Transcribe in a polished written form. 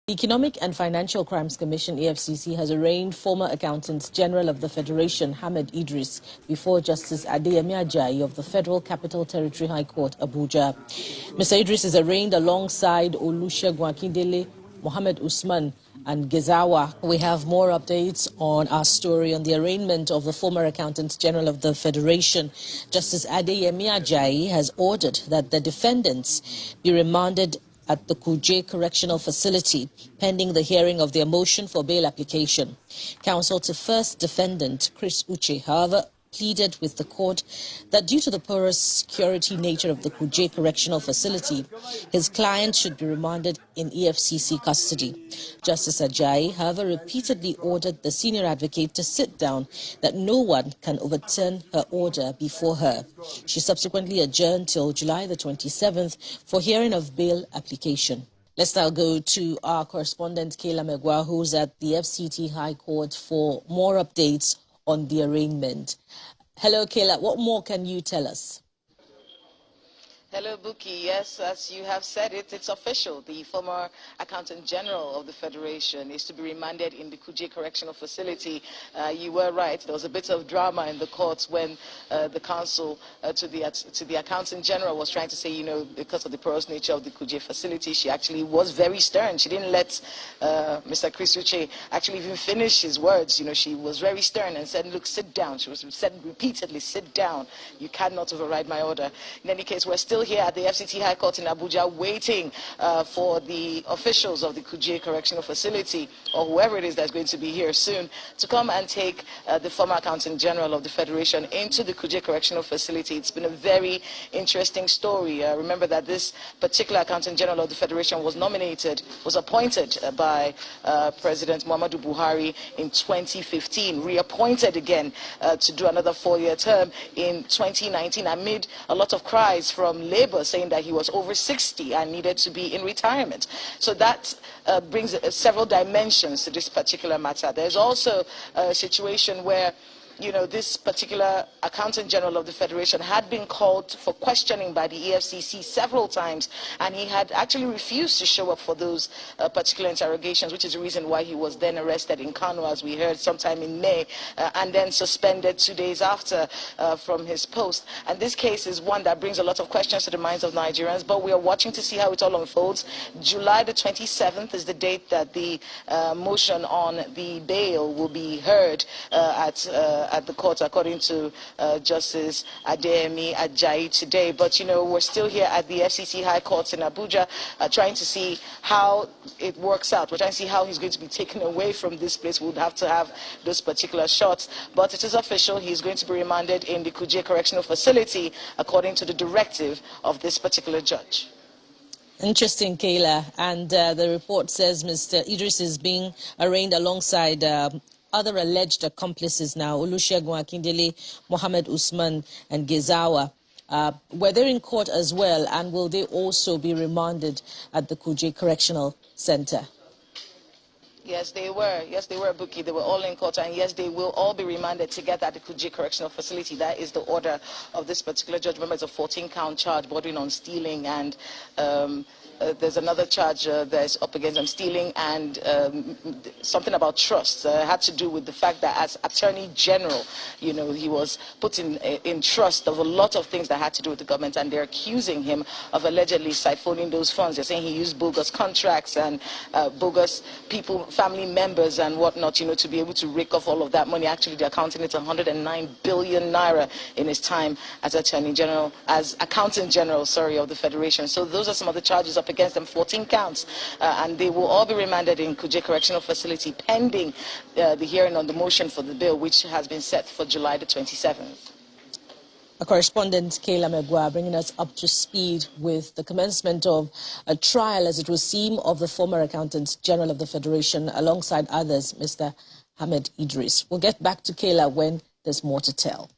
The Economic and Financial Crimes Commission, EFCC, has arraigned former Accountant General of the Federation, Remanded Idris, before Justice Adeyemi Ajayi of the Federal Capital Territory High Court, Abuja. Mr. Idris is arraigned alongside Olusegun Akindele, Mohammed Usman, and Gezawa. We have more updates on our story on the arraignment of the former Accountant General of the Federation. Justice Adeyemi Ajayi has ordered that the defendants be remanded at the Kuje Correctional Facility, pending the hearing of their motion for bail application. Counsel to first defendant, Kuje, however, pleaded with the court that due to the porous security nature of the Kuje Correctional Facility, his client should be remanded in EFCC custody. Justice Ajayi, however, repeatedly ordered the senior advocate to sit down, that no one can overturn her order before her. She subsequently adjourned till July the 27th for hearing of bail application. Let's now go to our correspondent, Kayla Megwa, who's at the FCT High Court for more updates on the arraignment. Hello, Kayla. What more can you tell us? Hello, Buki. Yes, as you have said it, it's official. The former Accountant General of the Federation is to be remanded in the Kuje Correctional Facility. You were right. There was a bit of drama in the courts when the counsel to the Accountant General was trying to say, because of the porous nature of the Kuje facility, she actually was very stern. She didn't let Mr. Kuje actually even finish his words. She was very stern and said, look, sit down. She was said repeatedly, sit down. You cannot override my order. In any case, we're still here at the FCT High Court in Abuja waiting for the officials of the Kuje Correctional Facility, or whoever it is that's going to be here soon, to come and take the former Accountant General of the Federation into the Kuje Correctional Facility. It's been a very interesting story. Remember that this particular Accountant General of the Federation was appointed by President Muhammadu Buhari in 2015, reappointed again to do another 4-year term in 2019 amid a lot of cries from Labour saying that he was over 60 and needed to be in retirement. So that brings several dimensions to this particular matter. There's also a situation where this particular Accountant General of the Federation had been called for questioning by the EFCC several times, and he had actually refused to show up for those particular interrogations, which is the reason why he was then arrested in Kano, as we heard, sometime in May, and then suspended 2 days after from his post. And this case is one that brings a lot of questions to the minds of Nigerians, but we are watching to see how it all unfolds. July the 27th is the date that the motion on the bail will be heard at the court, according to Justice Adeyemi Ajayi today. But we're still here at the FCT High Court in Abuja, trying to see how it works out. We're trying to see how he's going to be taken away from this place. We would have to have those particular shots, but it is official. He's going to be remanded in the Kuje Correctional Facility, according to the directive of this particular judge. Interesting, Kayla. And the report says Mr. Idris is being arraigned alongside other alleged accomplices now, Olusegun Akindele, Mohammed Usman, and Gezawa. Were they in court as well, and will they also be remanded at the Kuje Correctional Center? Yes, they were. Yes, they were, Buki. They were all in court, and yes, they will all be remanded together at the Kuje Correctional Facility. That is the order of this particular judge. Remember, it's a 14-count charge bordering on stealing, and there's another charge that's up against them, stealing and something about trust. Had to do with the fact that as Attorney General, he was put in trust of a lot of things that had to do with the government, and they're accusing him of allegedly siphoning those funds. They're saying he used bogus contracts and bogus people, family members and whatnot, to be able to rake off all of that money. Actually, they're counting it 109 billion naira in his time as Accountant General, of the Federation. So those are some of the charges up against them, 14 counts, and they will all be remanded in Kuje Correctional Facility pending the hearing on the motion for the bill, which has been set for July the 27th. A correspondent, Kayla Megwa, bringing us up to speed with the commencement of a trial, as it would seem, of the former Accountant General of the Federation, alongside others, Mr. Remanded Idris. We'll get back to Kayla when there's more to tell.